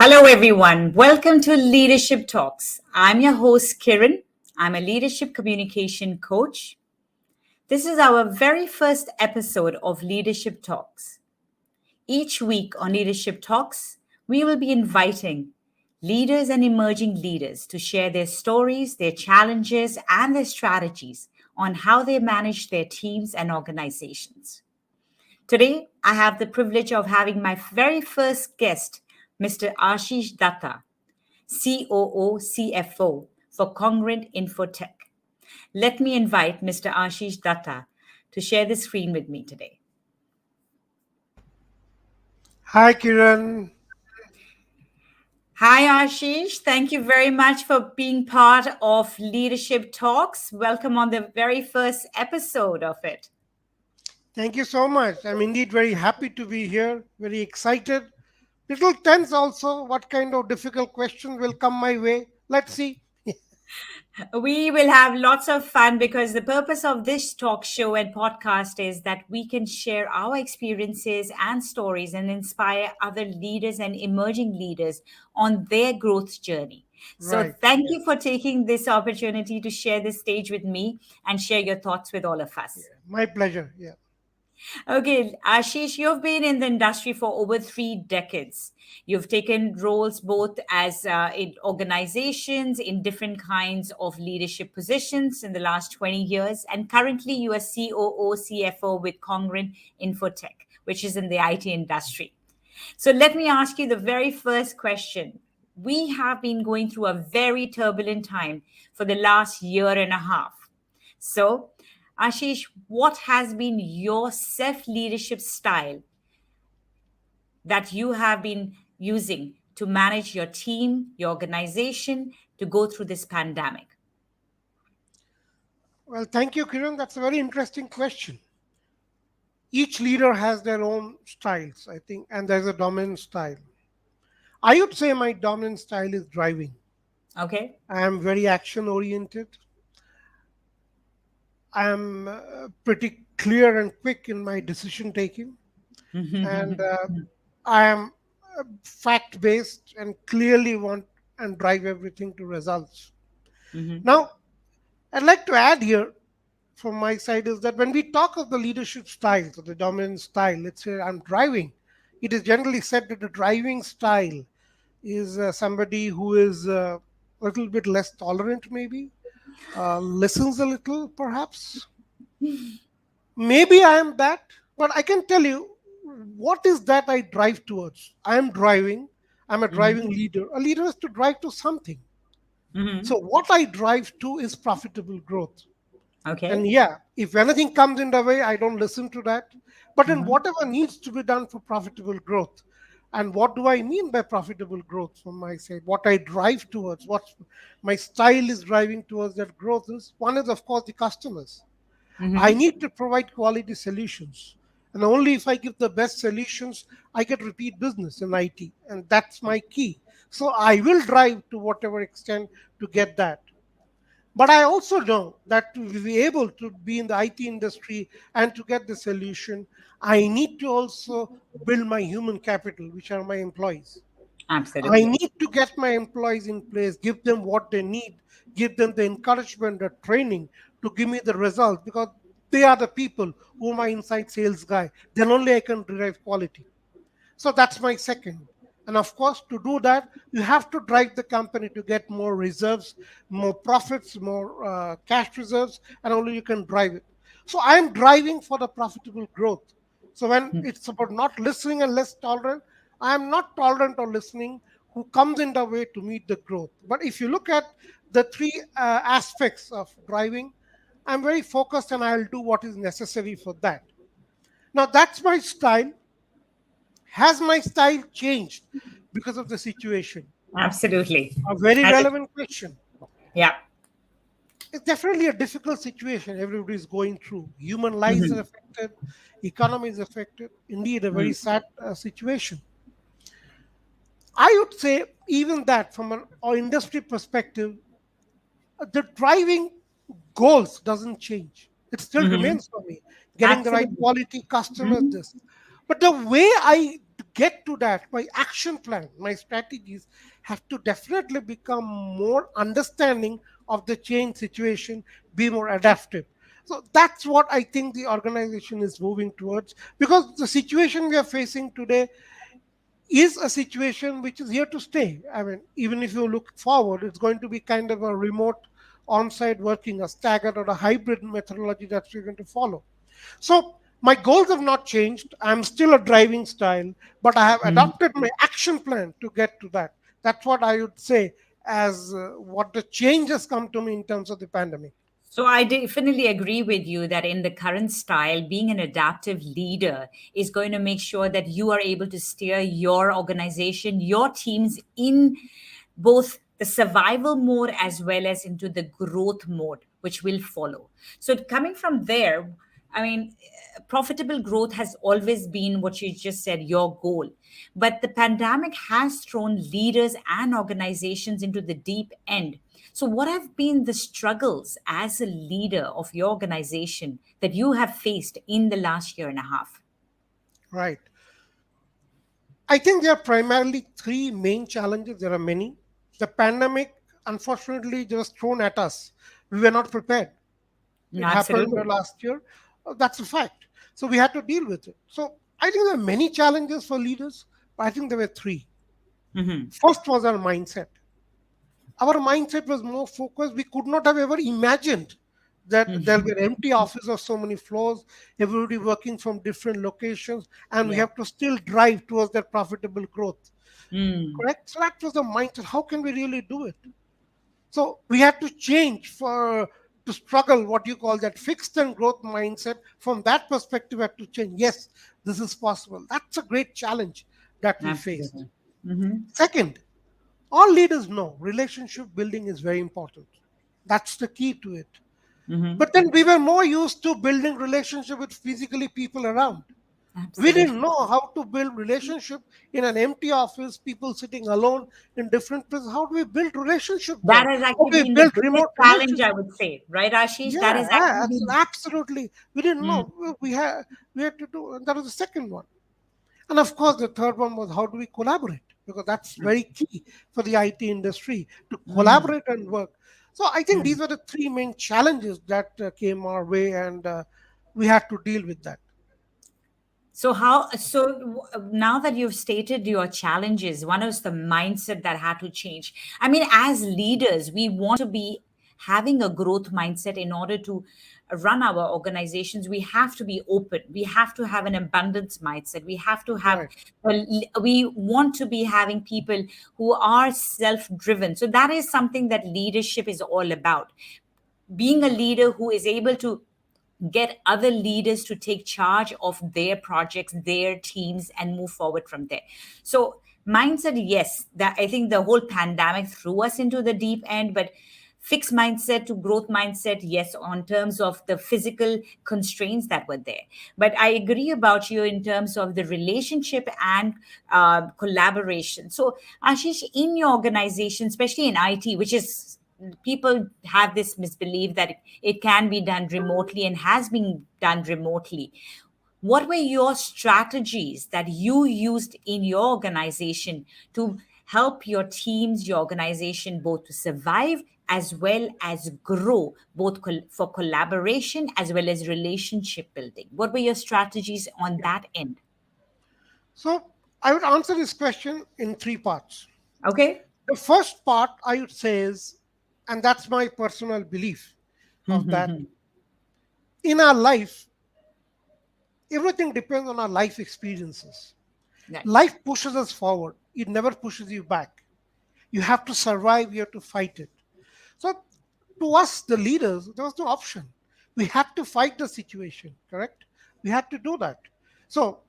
Hello, everyone. Welcome to Leadership Talks. I'm your host, Kiran. I'm a leadership communication coach. This is our very first episode of Leadership Talks. Each week on Leadership Talks, we will be inviting leaders and emerging leaders to share their stories, their challenges, and their strategies on how they manage their teams and organizations. Today, I have the privilege of having my very first guest, Mr. Ashish Datta, COO CFO for Congruent Infotech. Let me invite Mr. Ashish Datta to share the screen with me today. Hi, Kiran. Hi, Ashish. Thank you very much for being part of Leadership Talks. Welcome on the very first episode of it. Thank you so much. I'm indeed very happy to be here, very excited. Little tense also. What kind of difficult questions will come my way? Let's see. We will have lots of fun because the purpose of this talk show and podcast is that we can share our experiences and stories and inspire other leaders and emerging leaders on their growth journey. So, Right. thank Yeah. you for taking this opportunity to share this stage with me and share your thoughts with all of us. Yeah. My pleasure. Yeah. Okay, Ashish, you've been in the industry for over 3 decades. You've taken roles both as in organizations, in different kinds of leadership positions in the last 20 years, and currently you are COO, CFO with Congruent Infotech, which is in the IT industry. So let me ask you the very first question. We have been going through a very turbulent time for the last year and a half. So, Ashish, what has been your self leadership style that you have been using to manage your team, your organization, to go through this pandemic? Well, thank you, Kiran. That's a very interesting question. Each leader has their own styles, I think, and there's a dominant style. I would say my dominant style is driving. Okay. I am very action oriented. I am pretty clear and quick in my decision taking. And I am fact based and clearly want and drive everything to results. Now, I'd like to add here from my side is that when we talk of the leadership styles or the dominant style, let's say I'm driving, it is generally said that the driving style is somebody who is a little bit less tolerant, maybe, listens a little, perhaps. Maybe I am that, but I can tell you what is that I drive towards. I am driving, I'm a driving leader. A leader is to drive to something. So, what I drive to is profitable growth. And Okay. yeah, if anything comes in the way, I don't listen to that. But then, whatever needs to be done for profitable growth, and what do I mean by profitable growth from my side? What I drive towards, what my style is driving towards that growth is one is, of course, the customers. I need to provide quality solutions. And only if I give the best solutions, I get repeat business in IT. And that's my key. So I will drive to whatever extent to get that. But I also know that to be able to be in the IT industry and to get the solution, I need to also build my human capital, which are my employees. I Absolutely. need to get my employees in place, give them what they need, give them the encouragement, the training to give me the results because they are the people who are my inside sales guy. Then only I can derive quality. So that's my second. And of course, to do that, you have to drive the company to get more reserves, more profits, more cash reserves, and only you can drive it. So I'm driving for the profitable growth. So when it's about not listening and less tolerant, I am not tolerant or listening who comes in the way to meet the growth. But if you look at the three aspects of driving, I'm very focused and I'll do what is necessary for that. Now that's my style. Has my style changed because of the situation? Absolutely. A very Has it? relevant question. Yeah. It's definitely a difficult situation everybody is going through. Human lives are affected, economy is affected. Indeed, a very sad situation. I would say, even that from an industry perspective, the driving goals doesn't change. It still remains for me getting the right Absolutely. quality customers. This, but the way I get to that, my action plan, my strategies have to definitely become more understanding of the change situation, be more adaptive. So that's what I think the organization is moving towards, because the situation we are facing today is a situation which is here to stay. I mean, even if you look forward, it's going to be kind of a remote on-site working, a staggered or a hybrid methodology that we're going to follow. So my goals have not changed. I'm still a driving style, but I have adopted my action plan to get to that. That's what I would say as what the change has come to me in terms of the pandemic. So I definitely agree with you that in the current style, being an adaptive leader is going to make sure that you are able to steer your organization, your teams in both the survival mode as well as into the growth mode, which will follow. So coming from there, I mean, profitable growth has always been what you just said, your goal. But the pandemic has thrown leaders and organizations into the deep end. So, what have been the struggles as a leader of your organization that you have faced in the last year and a half? Right. I think there are primarily three main challenges. There are many. The pandemic, unfortunately, just thrown at us. We were not prepared. It happened in the Absolutely. last year. That's a fact. So we had to deal with it. So I think there are many challenges for leaders, but I think there were three. Hmm. First was our mindset. Our mindset was more focused. We could not have ever imagined that there'll be an empty office of so many floors, everybody working from different locations, and we Yeah. have to still drive towards that profitable growth. Mm. Correct? So that was the mindset. How can we really do it? So we had to change for to struggle what you call that fixed and growth mindset. From that perspective, we had to change. Yes, this is possible. That's a great challenge that we faced. Absolutely. Hmm. Second, all leaders know relationship building is very important. That's the key to it. Hmm. But then we were more used to building relationship with physically people around. We didn't Absolutely. know how to build relationship in an empty office, people sitting alone in different places. How do we build relationship That there? has How actually do we been the build biggest remote challenge, I relationship? would say, right, Ashish? That Yeah, has actually been. absolutely. We didn't Mm. know. We had to do, and that was the second one. And of course, the third one was how do we collaborate? Because that's very key for the IT industry to Mm. collaborate and work. So I think Mm. these were the three main challenges that came our way, and we had to deal with that. So now that you've stated your challenges, one is the mindset that had to change. I mean, as leaders, we want to be having a growth mindset in order to run our organizations. We have to be open. We have to have an abundance mindset. We have to have, Right. we want to be having people who are self-driven. So that is something that leadership is all about. Being a leader who is able to get other leaders to take charge of their projects, their teams, and move forward from there. So, mindset, yes, that I think the whole pandemic threw us into the deep end, but fixed mindset to growth mindset, yes, on terms of the physical constraints that were there. But I agree about you in terms of the relationship and collaboration. So, Ashish, in your organization, especially in IT, which is people have this misbelief that it can be done remotely and has been done remotely. What were your strategies that you used in your organization to help your teams, your organization, both to survive as well as grow, both for collaboration as well as relationship building? What were your strategies on that end? So I would answer this question in three parts. Okay. The first part I would say is, and that's my personal belief of that, Mm-hmm. in our life, everything depends on our life experiences. Right. Life pushes us forward, it never pushes you back. You have to survive, you have to fight it. So, to us, the leaders, there was no option. We had to fight the situation, correct? We had to do that. So,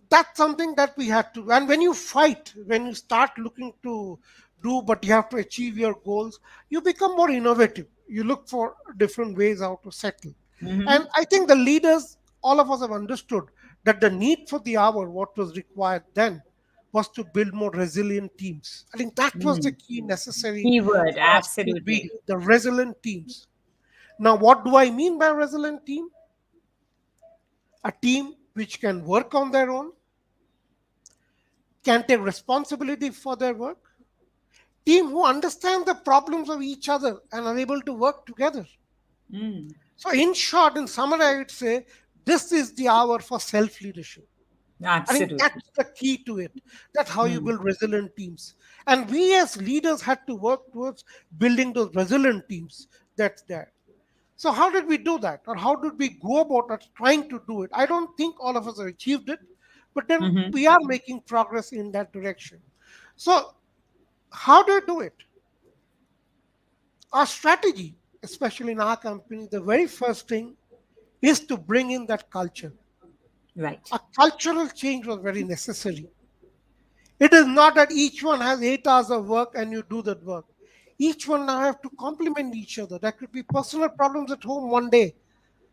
that's something that we had to. And when you fight, when you start looking to do, but you have to achieve your goals, you become more innovative. You look for different ways how to settle. And Mm-hmm. I think the leaders, all of us have understood that the need for the hour, what was required then, was to build more resilient teams. I think that was the Mm. key necessary Keyword, for us to absolutely. be the resilient teams. Now, what do I mean by resilient team? A team which can work on their own, can take responsibility for their work, team who understand the problems of each other and are able to work together. Mm. So, in short, in summary, I would say this is the hour for self leadership. I think Absolutely. that's the key to it. That's how you Mm. build resilient teams. And we as leaders had to work towards building those resilient teams that's there. So, how did we do that? Or how did we go about it, trying to do it? I don't think all of us have achieved it, but then Hmm. we are making progress in that direction. So, how do you do it? Our strategy, especially in our company, the very first thing is to bring in that culture. Right. A cultural change was very necessary. It is not that each one has 8 hours of work and you do that work. Each one now have to complement each other. There could be personal problems at home one day.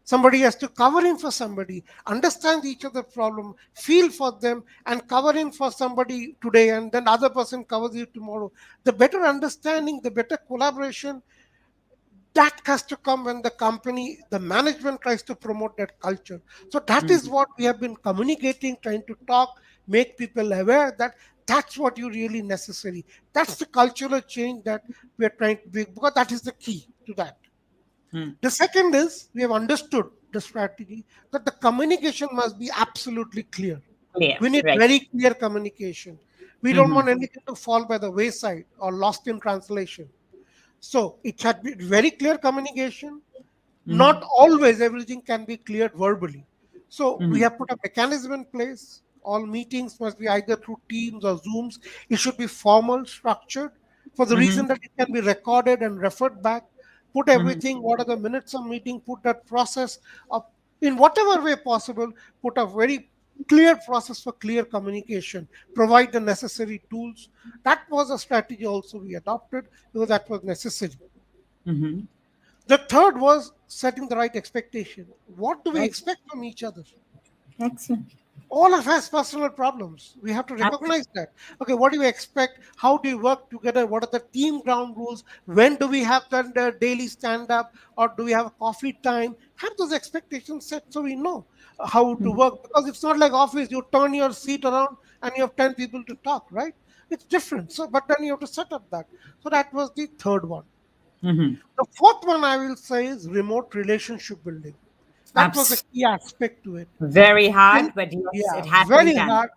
Somebody has to cover in for somebody, understand each other's problem, feel for them, and cover in for somebody today, and then other person covers you tomorrow. The better understanding, the better collaboration, that has to come when the company, the management tries to promote that culture. So that is Mm. what we have been communicating, trying to talk, make people aware that that's what you really necessary. That's the cultural change that we are trying to bring, because that is the key to that. Mm. The second is we have understood the strategy that the communication must be absolutely clear. Clear. We need Right. very clear communication. We don't Hmm. want anything to fall by the wayside or lost in translation. So it had be very clear communication. Not Hmm. always everything can be cleared verbally. So we Hmm. have put a mechanism in place. All meetings must be either through Teams or Zooms. It should be formal, structured, for the Hmm. reason that it can be recorded and referred back. Put Hmm. everything, what are the minutes of meeting, put that process up in whatever way possible, put a very clear process for clear communication, provide the necessary tools. That was a strategy also we adopted because that was necessary. Hmm. The third was setting the right expectation. What do we Right. expect from each other? Excellent. All of us personal problems. We have to recognize that. Okay, what do you expect? How do you work together? What are the team ground rules? When do we have that daily stand up, or do we have a coffee time? Have those expectations set so we know how to Absolutely. work, because it's not like office. You turn your seat around and you have 10 people to talk, right? It's different. So, but then you have to set up that. So that was the third one. Hmm. The fourth one I will say is remote relationship building. That was a Abs- key aspect to it. Very hard, And but yes, yeah, it had to be very done. hard.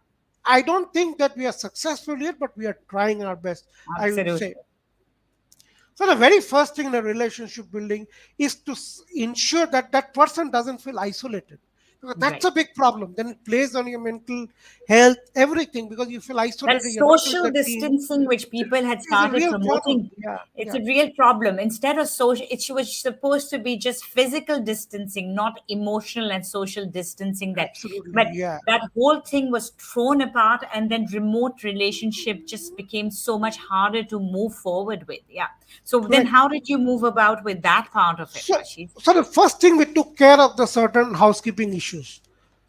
I don't think that we are successful yet, but we are trying our best, I would say. Absolutely. So the very first thing in a relationship building is to ensure that that person doesn't feel isolated. Because that's Right. a big problem. Then it plays on your mental health, everything, because you feel That isolated. You're not with social the team. distancing which people had It's a started real problem. promoting, Yeah, it's yeah, a real problem. Instead of social, it was supposed to be just physical distancing, not emotional and social distancing. That, absolutely. but Yeah. that whole thing was thrown apart, and then remote relationship just became so much harder to move forward with. Yeah. So then, Correct. how did you move about with that part of it, So, Ashish? so the first thing we took care of the certain housekeeping issues.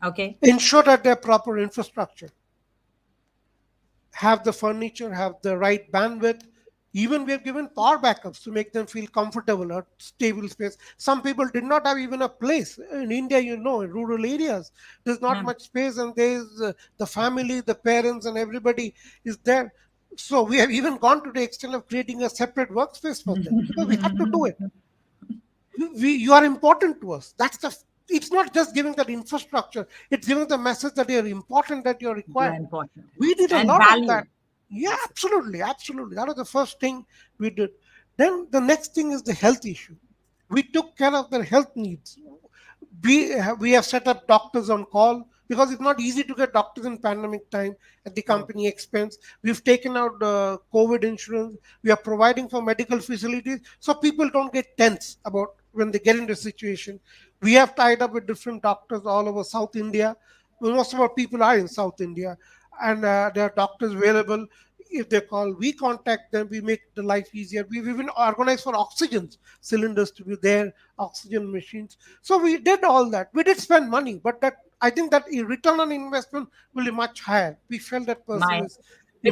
Okay. Ensure that they have proper infrastructure, have the furniture, have the right bandwidth. Even we have given power backups to make them feel comfortable or stable space. Some people did not have even a place. In India, in rural areas, there's not Yeah. much space, and there's the family, the parents, and everybody is there. So we have even gone to the extent of creating a separate workspace for them because we had to do it. You are important to us. It's not just giving that infrastructure, it's giving the message that you're important, that you're You are required. important We did a and lot of that. value. Yeah, absolutely. That was the first thing we did. Then the next thing is the health issue. We took care of their health needs. We have set up doctors on call because it's not easy to get doctors in pandemic time at the Oh. company expense. We've taken out COVID insurance. We are providing for medical facilities so people don't get tense about when they get into a situation. We have tied up with different doctors all over South India. Most of our people are in South India, and there are doctors available. If they call, we contact them. We make the life easier. We've even organized for oxygen cylinders to be there, oxygen machines. So we did all that. We did spend money, but that I think that return on investment will be much higher. We felt that person My is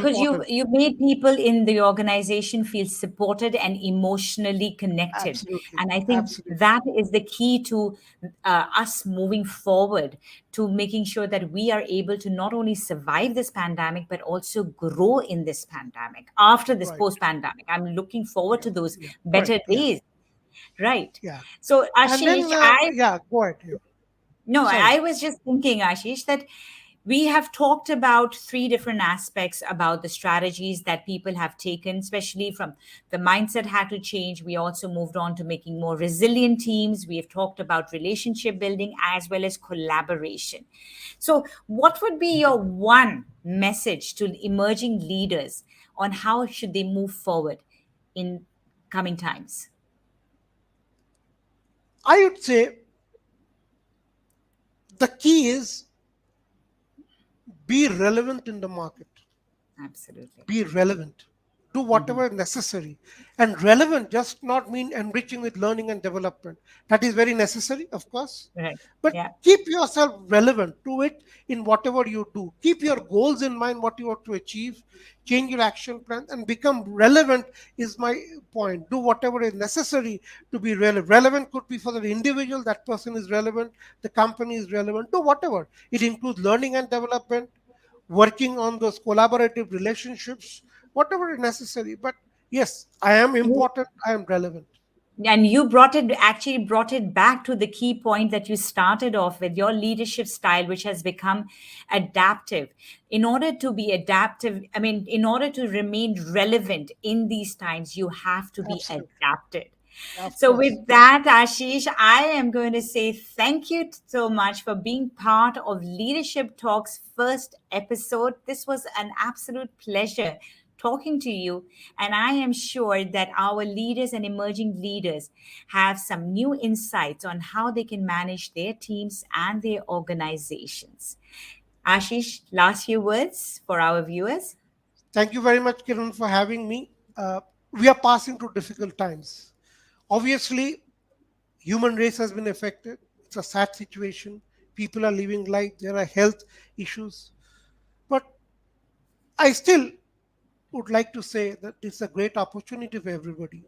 because you important. you made people in the organization feel supported and emotionally connected, Absolutely. and I think Absolutely. that is the key to us moving forward, to making sure that we are able to not only survive this pandemic but also grow in this pandemic, after this Right. post pandemic. I'm looking forward Yeah. to those Yeah. Right. better Yeah. days. Right. Yeah. So And Ashish, then, yeah, go ahead. Yeah. no, Sorry. I was just thinking, Ashish, that we have talked about three different aspects about the strategies that people have taken, especially from the mindset had to change. We also moved on to making more resilient teams. We have talked about relationship building as well as collaboration. So, what would be your one message to emerging leaders on how should they move forward in coming times? I would say the key is be relevant in the market. Absolutely. Be relevant. Do Mhm. whatever is necessary. And relevant just not mean enriching with learning and development. That is very necessary, of course. Right. But Yeah. keep yourself relevant to it in whatever you do. Keep your goals in mind, what you want to achieve, change your action plan, and become relevant is my point. Do whatever is necessary to be relevant. Relevant could be for the individual, that person is relevant, the company is relevant, do whatever. It includes learning and development, working on those collaborative relationships, whatever is necessary. But yes, I am important, I am relevant. And you brought it, actually brought it back to the key point that you started off with, your leadership style, which has become adaptive. In order to be adaptive, I mean, in order to remain relevant in these times, you have to be Absolutely. adapted. Of So, with course. that, Ashish, I am going to say thank you so much for being part of Leadership Talks first episode. This was an absolute pleasure talking to you. And I am sure that our leaders and emerging leaders have some new insights on how they can manage their teams and their organizations. Ashish, last few words for our viewers. Thank you very much, Kiran, for having me. We are passing through difficult times. Obviously, human race has been affected. It's a sad situation. People are living life. There are health issues. But I still would like to say that it's a great opportunity for everybody.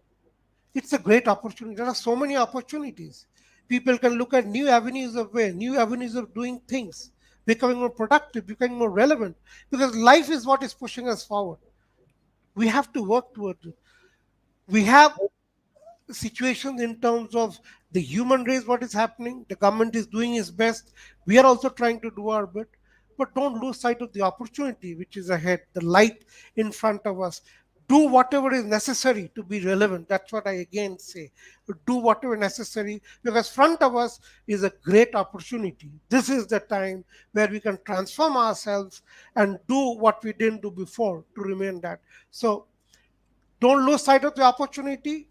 It's a great opportunity. There are so many opportunities. People can look at new avenues of way, new avenues of doing things, becoming more productive, becoming more relevant. Because life is what is pushing us forward. We have to work towards it. We have situations in terms of the human race, what is happening. The government is doing its best. We are also trying to do our bit. But don't lose sight of the opportunity which is ahead, the light in front of us. Do whatever is necessary to be relevant. That's what I again say. Do whatever necessary because front of us is a great opportunity. This is the time where we can transform ourselves and do what we didn't do before to remain that. So don't lose sight of the opportunity.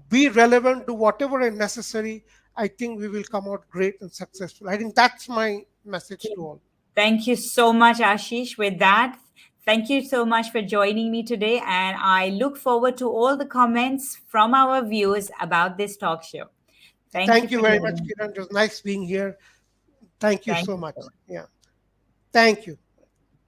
Be relevant. Do whatever is necessary. I think we will come out great and successful. I think that's my message to all. Thank you so much, Ashish. With that, thank you so much for joining me today. And I look forward to all the comments from our viewers about this talk show. Thank you Thank you for very much, joining me. Kiran. It was nice being here. Thank you Thank so you much. so much. Yeah. Thank you.